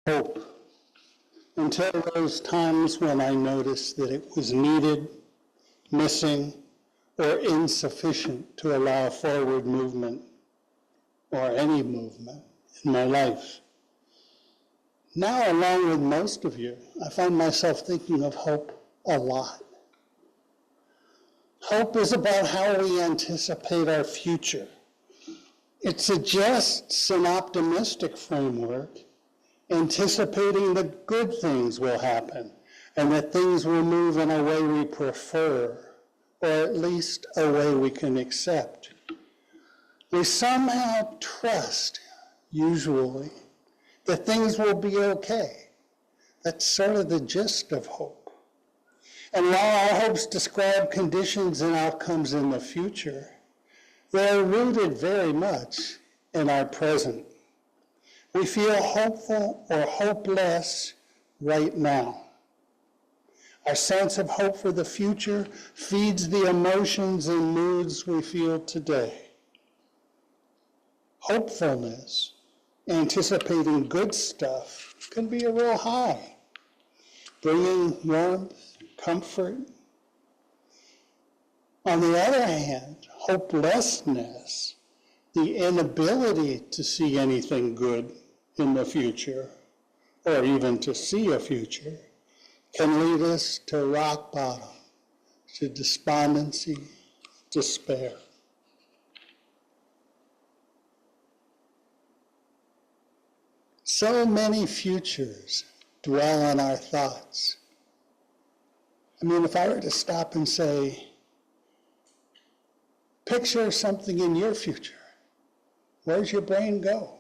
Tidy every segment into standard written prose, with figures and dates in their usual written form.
hope until those times when I noticed that it was needed, missing, or insufficient to allow forward movement or any movement in my life. Now, along with most of you, I find myself thinking of hope a lot. Hope is about how we anticipate our future. It suggests an optimistic framework, anticipating that good things will happen and that things will move in a way we prefer, or at least a way we can accept. We somehow trust, usually, that things will be okay. That's sort of the gist of hope. And while our hopes describe conditions and outcomes in the future, they are rooted very much in our present. We feel hopeful or hopeless right now. Our sense of hope for the future feeds the emotions and moods we feel today. Hopefulness, anticipating good stuff, can be a real high, bringing warmth, comfort. On the other hand, hopelessness, the inability to see anything good in the future, or even to see a future, can lead us to rock bottom, to despondency, despair. So many futures dwell on our thoughts. I mean, if I were to stop and say, picture something in your future, where's your brain go?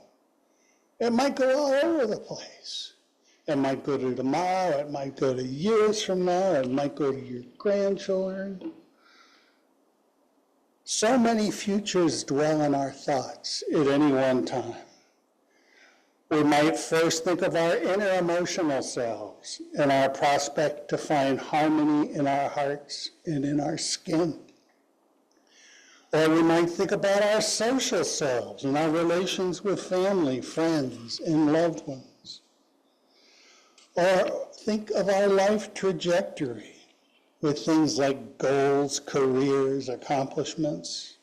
It might go all over the place. It might go to tomorrow, it might go to years from now, it might go to your grandchildren. So many futures dwell in our thoughts at any one time. We might first think of our inner emotional selves and our prospect to find harmony in our hearts and in our skin. Or we might think about our social selves and our relations with family, friends, and loved ones. Or think of our life trajectory with things like goals, careers, accomplishments.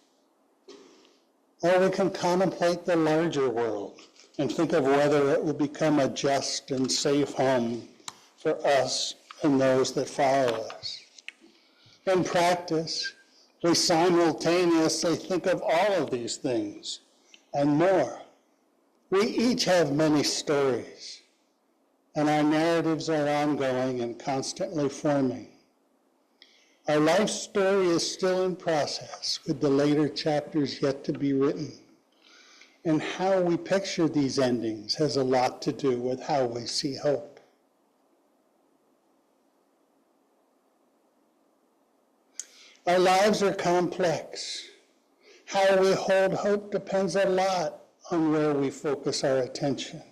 Or we can contemplate the larger world and think of whether it will become a just and safe home for us and those that follow us. In practice, we simultaneously think of all of these things and more. We each have many stories, and our narratives are ongoing and constantly forming. Our life story is still in process, with the later chapters yet to be written. And how we picture these endings has a lot to do with how we see hope. Our lives are complex. How we hold hope depends a lot on where we focus our attention,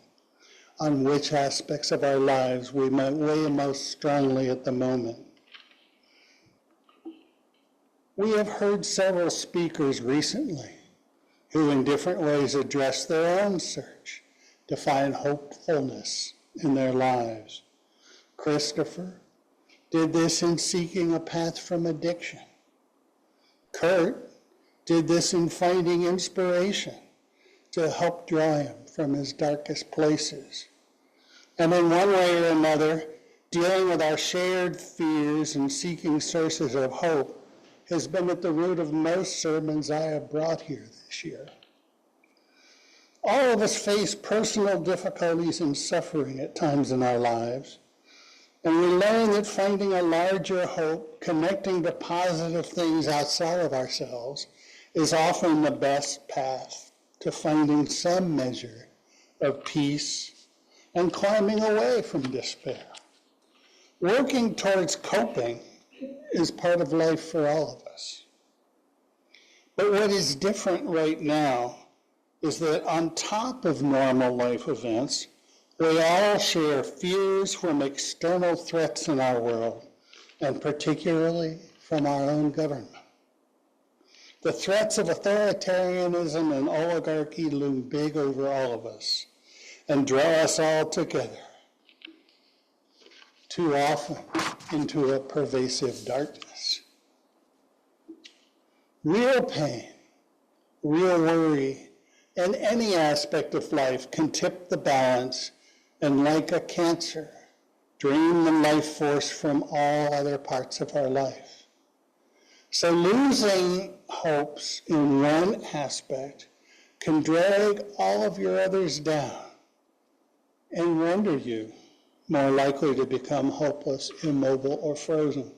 on which aspects of our lives we might weigh most strongly at the moment. We have heard several speakers recently who in different ways address their own search to find hopefulness in their lives. Christopher did this in seeking a path from addiction. Kurt did this in finding inspiration to help draw him from his darkest places. And in one way or another, dealing with our shared fears and seeking sources of hope has been at the root of most sermons I have brought here this year. All of us face personal difficulties and suffering at times in our lives, and we learn that finding a larger hope, connecting to positive things outside of ourselves, is often the best path to finding some measure of peace and climbing away from despair. Working towards coping is part of life for all of us. But what is different right now is that on top of normal life events, we all share fears from external threats in our world, and particularly from our own government. The threats of authoritarianism and oligarchy loom big over all of us, and draw us all together, too often into a pervasive darkness. Real pain, real worry, in any aspect of life can tip the balance and, like a cancer, drain the life force from all other parts of our life. So losing hopes in one aspect can drag all of your others down and render you more likely to become hopeless, immobile, or frozen.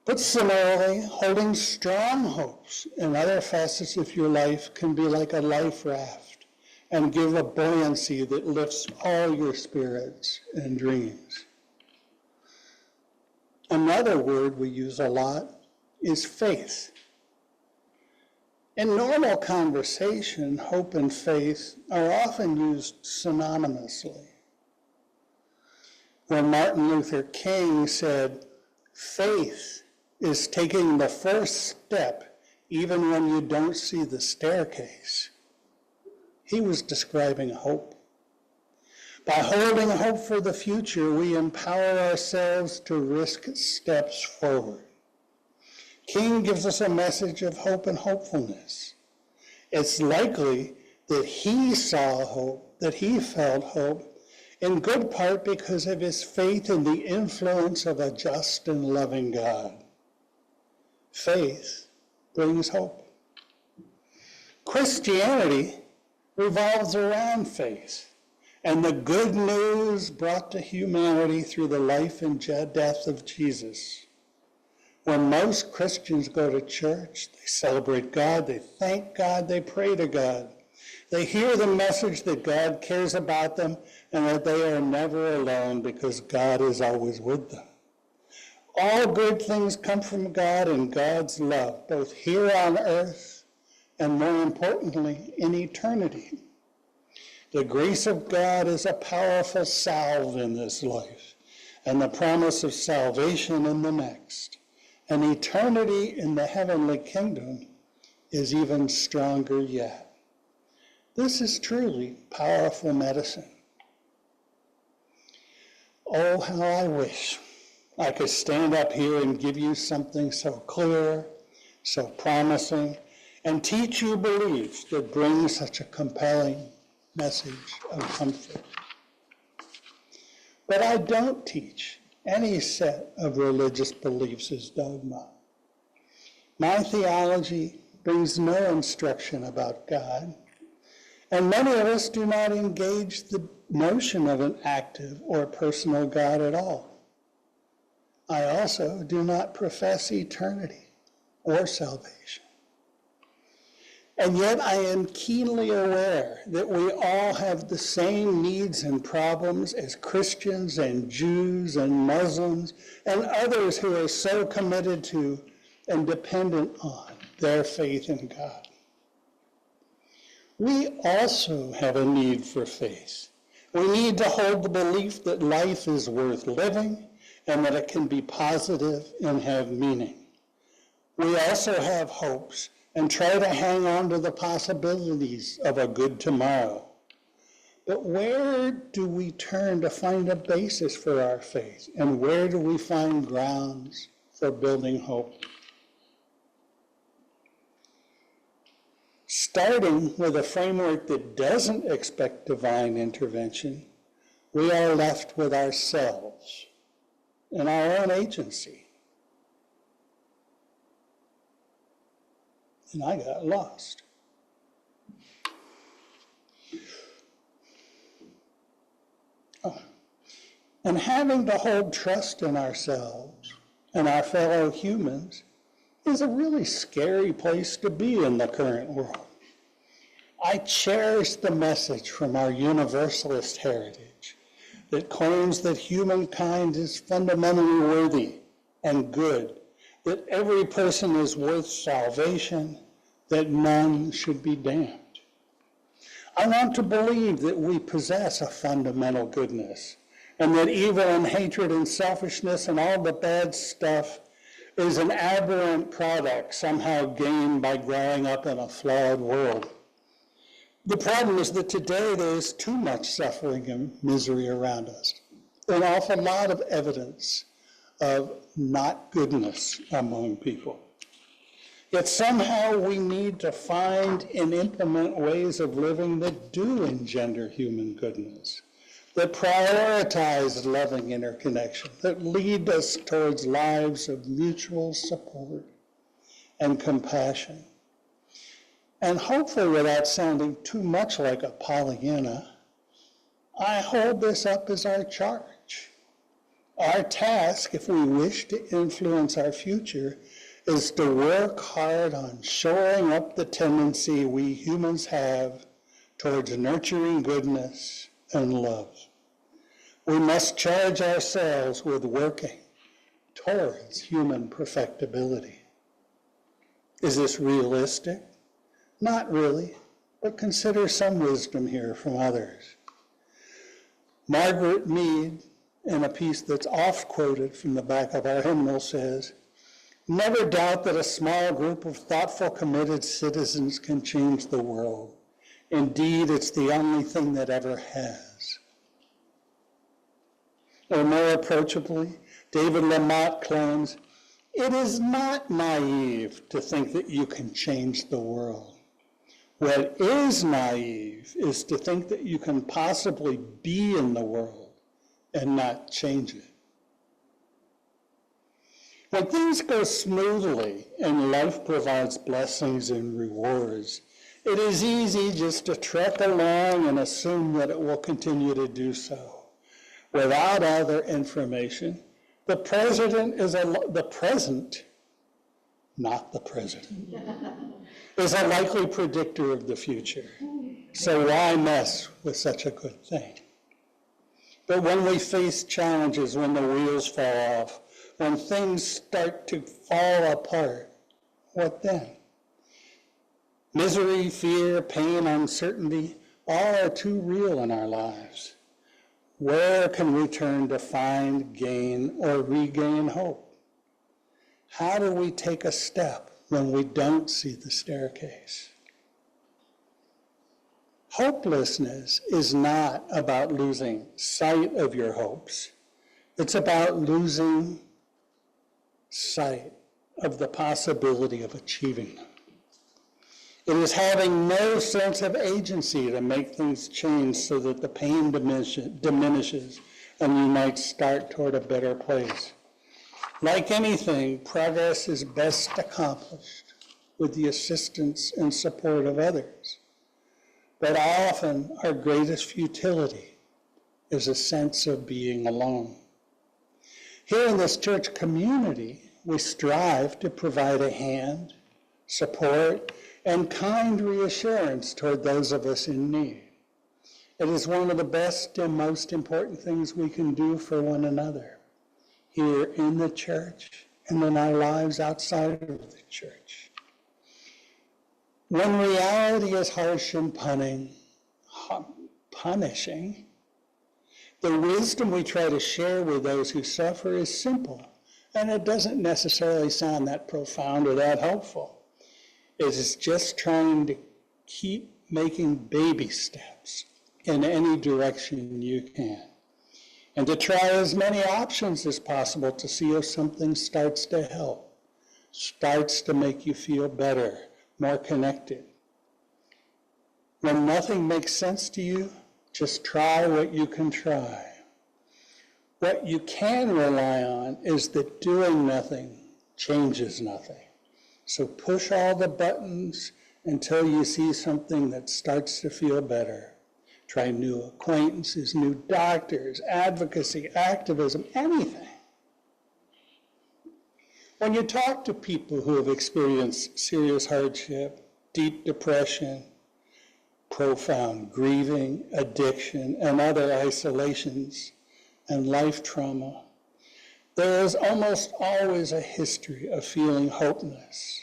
But similarly, holding strong hopes in other facets of your life can be like a life raft and give a buoyancy that lifts all your spirits and dreams. Another word we use a lot is faith. In normal conversation, hope and faith are often used synonymously. When Martin Luther King said, "Faith is taking the first step even when you don't see the staircase," he was describing hope. By holding hope for the future, we empower ourselves to risk steps forward. King gives us a message of hope and hopefulness. It's likely that he saw hope, that he felt hope, in good part because of his faith in the influence of a just and loving God. Faith brings hope. Christianity revolves around faith and the good news brought to humanity through the life and death of Jesus. When most Christians go to church, they celebrate God, they thank God, they pray to God. They hear the message that God cares about them and that they are never alone because God is always with them. All good things come from God and God's love, both here on earth and, more importantly, in eternity. The grace of God is a powerful salve in this life, and the promise of salvation in the next. And eternity in the heavenly kingdom is even stronger yet. This is truly powerful medicine. Oh, how I wish I could stand up here and give you something so clear, so promising, and teach you beliefs that bring such a compelling message of comfort. But I don't teach any set of religious beliefs as dogma. My theology brings no instruction about God, and many of us do not engage the notion of an active or personal God at all. I also do not profess eternity or salvation. And yet I am keenly aware that we all have the same needs and problems as Christians and Jews and Muslims and others who are so committed to and dependent on their faith in God. We also have a need for faith. We need to hold the belief that life is worth living and that it can be positive and have meaning. We also have hopes and try to hang on to the possibilities of a good tomorrow. But where do we turn to find a basis for our faith? And where do we find grounds for building hope? Starting with a framework that doesn't expect divine intervention, we are left with ourselves and our own agency. And I got lost. And having to hold trust in ourselves and our fellow humans is a really scary place to be in the current world. I cherish the message from our universalist heritage that claims that humankind is fundamentally worthy and good, that every person is worth salvation, that none should be damned. I want to believe that we possess a fundamental goodness, and that evil and hatred and selfishness and all the bad stuff is an aberrant product somehow gained by growing up in a flawed world. The problem is that today there is too much suffering and misery around us. An awful lot of evidence of not goodness among people. Yet somehow we need to find and implement ways of living that do engender human goodness, that prioritize loving interconnection, that lead us towards lives of mutual support and compassion. And hopefully, without sounding too much like a Pollyanna, I hold this up as our charge. Our task, if we wish to influence our future, is to work hard on shoring up the tendency we humans have towards nurturing goodness and love. We must charge ourselves with working towards human perfectibility. Is this realistic? Not really, but consider some wisdom here from others. Margaret Mead, in a piece that's oft quoted from the back of our hymnal, says, "Never doubt that a small group of thoughtful, committed citizens can change the world. Indeed, it's the only thing that ever has." Or more approachably, David Lamott claims, "It is not naive to think that you can change the world. What is naive is to think that you can possibly be in the world and not change it." When things go smoothly and life provides blessings and rewards, it is easy just to trek along and assume that it will continue to do so. Without other information, the present, not the president, is a likely predictor of the future. So why mess with such a good thing? But when we face challenges, when the wheels fall off, when things start to fall apart, what then? Misery, fear, pain, uncertainty, all are too real in our lives. Where can we turn to find, gain, or regain hope? How do we take a step when we don't see the staircase? Hopelessness is not about losing sight of your hopes. It's about losing sight of the possibility of achieving them. It is having no sense of agency to make things change so that the pain diminishes and you might start toward a better place. Like anything, progress is best accomplished with the assistance and support of others. But often our greatest futility is a sense of being alone. Here in this church community, we strive to provide a hand, support, and kind reassurance toward those of us in need. It is one of the best and most important things we can do for one another, here in the church and in our lives outside of the church. When reality is harsh and punishing, the wisdom we try to share with those who suffer is simple, and it doesn't necessarily sound that profound or that hopeful. It is just trying to keep making baby steps in any direction you can, and to try as many options as possible to see if something starts to help, starts to make you feel better, more connected. When nothing makes sense to you, just try what you can try. What you can rely on is that doing nothing changes nothing. So push all the buttons until you see something that starts to feel better. Try new acquaintances, new doctors, advocacy, activism, anything. When you talk to people who have experienced serious hardship, deep depression, profound grieving, addiction, and other isolations and life trauma, there is almost always a history of feeling hopeless,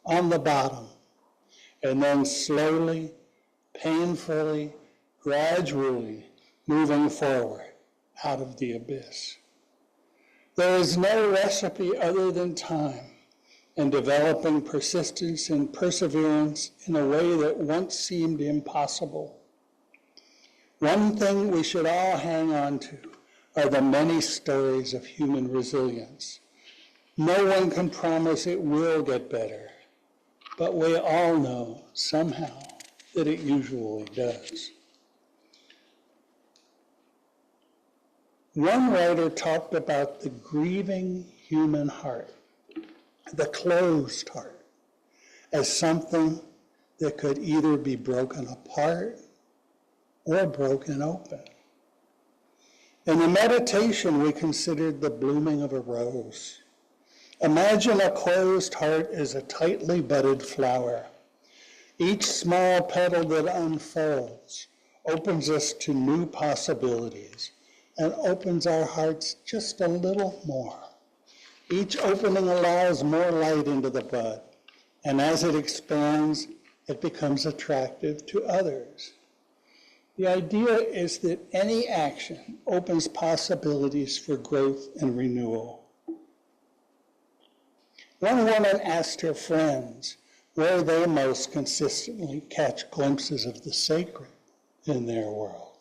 on the bottom, and then slowly, painfully, gradually moving forward out of the abyss. There is no recipe other than time and developing persistence and perseverance in a way that once seemed impossible. One thing we should all hang on to are the many stories of human resilience. No one can promise it will get better, but we all know somehow that it usually does. One writer talked about the grieving human heart, the closed heart, as something that could either be broken apart or broken open. In the meditation, we considered the blooming of a rose. Imagine a closed heart as a tightly budded flower. Each small petal that unfolds opens us to new possibilities and opens our hearts just a little more. Each opening allows more light into the bud, and as it expands, it becomes attractive to others. The idea is that any action opens possibilities for growth and renewal. One woman asked her friends where they most consistently catch glimpses of the sacred in their world.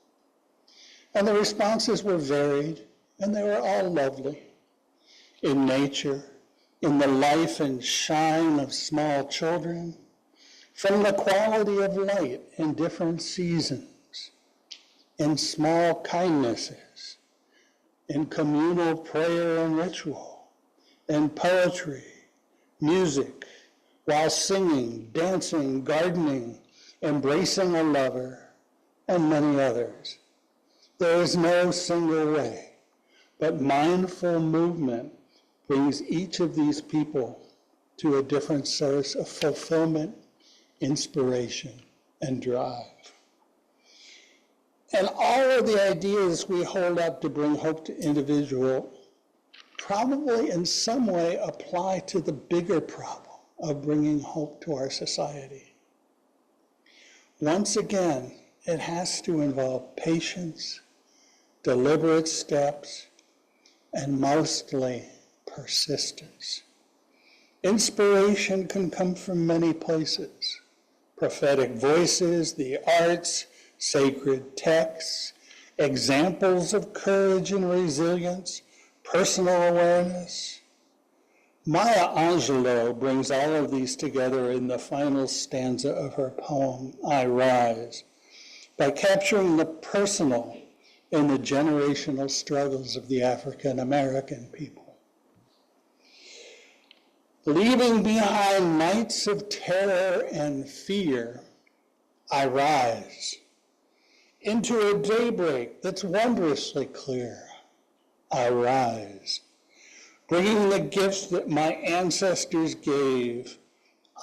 And the responses were varied, and they were all lovely. In nature, in the life and shine of small children, from the quality of light in different seasons, in small kindnesses, in communal prayer and ritual, in poetry, music, while singing, dancing, gardening, embracing a lover, and many others. There is no single way, but mindful movement brings each of these people to a different source of fulfillment, inspiration, and drive. And all of the ideas we hold up to bring hope to individual probably in some way apply to the bigger problem of bringing hope to our society. Once again, it has to involve patience, deliberate steps, and mostly persistence. Inspiration can come from many places: prophetic voices, the arts, sacred texts, examples of courage and resilience, personal awareness. Maya Angelou brings all of these together in the final stanza of her poem, I Rise, by capturing the personal in the generational struggles of the African American people. Leaving behind nights of terror and fear, I rise into a daybreak that's wondrously clear. I rise, bringing the gifts that my ancestors gave.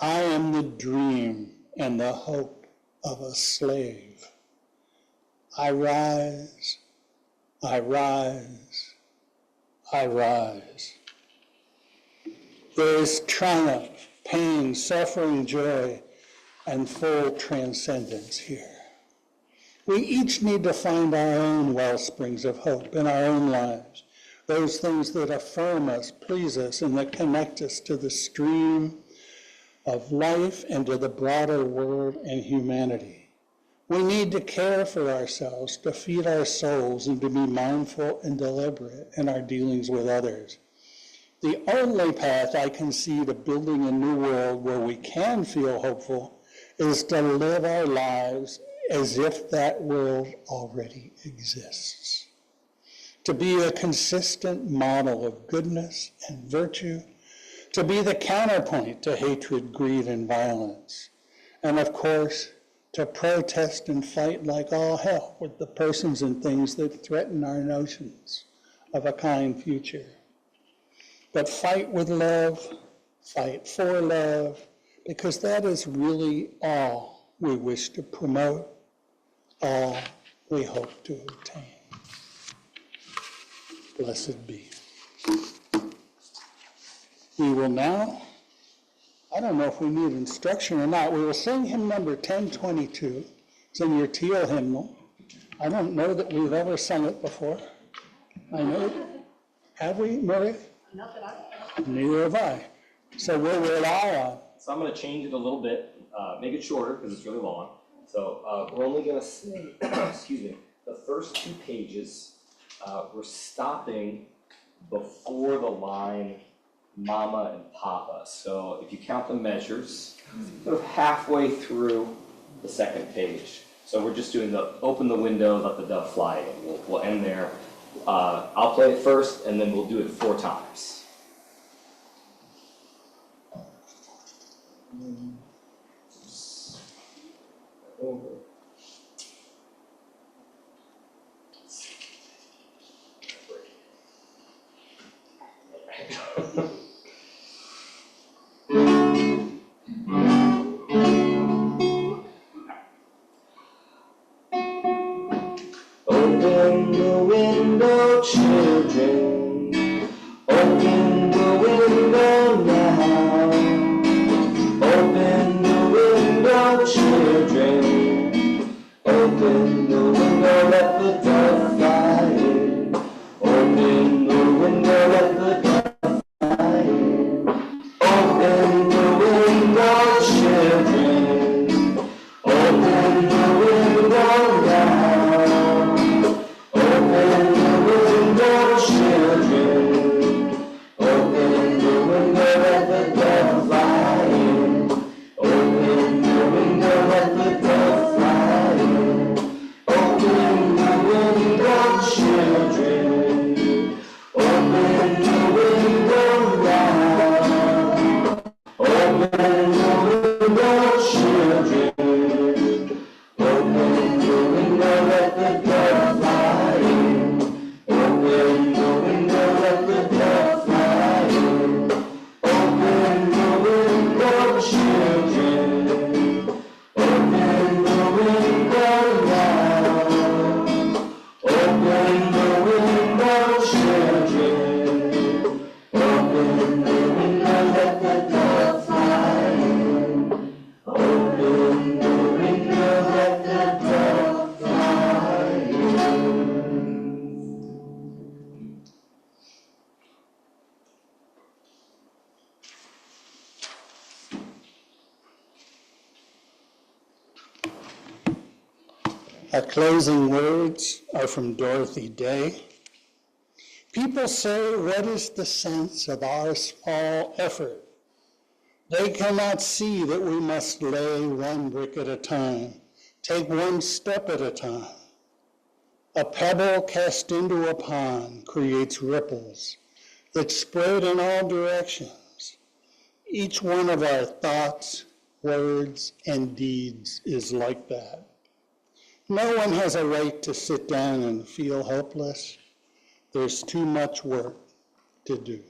I am the dream and the hope of a slave. I rise, I rise, I rise. There is triumph, pain, suffering, joy, and full transcendence here. We each need to find our own well springs of hope in our own lives, those things that affirm us, please us, and that connect us to the stream of life and to the broader world and humanity. We need to care for ourselves, to feed our souls, and to be mindful and deliberate in our dealings with others. The only path I can see to building a new world where we can feel hopeful is to live our lives as if that world already exists. To be a consistent model of goodness and virtue, to be the counterpoint to hatred, greed, and violence. And of course, to protest and fight like all hell with the persons and things that threaten our notions of a kind future. But fight with love, fight for love, because that is really all we wish to promote, all we hope to obtain. Blessed be. We will now, I don't know if we need instruction or not, we will sing hymn number 1022. It's in your teal hymnal. I don't know that we've ever sung it before. I know, have we, Maria? Not that I know. Neither have I. So what will rely on? So I'm going to change it a little bit, make it shorter because it's really long. So we're only going to say, excuse me, the first 2 pages, we're stopping before the line Mama and Papa. So if you count the measures, sort of halfway through the 2nd page. So we're just doing the open the window, let the dove fly in. We'll end there. I'll play it first, and then we'll do it 4 times. Open the window, children. Open the window now. Open the window, children. Open the window, let the dove fly in. Open the window, let the dove fly in. Open the window, children. Open the window now. Open the window, children. Open the window, let the dove fly in. Open the window, let the dove fly in. Open the window, children. Open the window now. Open the window, children. Open the window, let the dove fly in. Open the window, let the dove fly in. Open the window, children. Open the window now. Open the window, children. Open the window, let the dove fly in. Open the window, let the dove fly in. Our closing words are from Dorothy Day. People say, what is the sense of our small effort? They cannot see that we must lay one brick at a time, take one step at a time. A pebble cast into a pond creates ripples that spread in all directions. Each one of our thoughts, words, and deeds is like that. No one has a right to sit down and feel hopeless. There's too much work to do.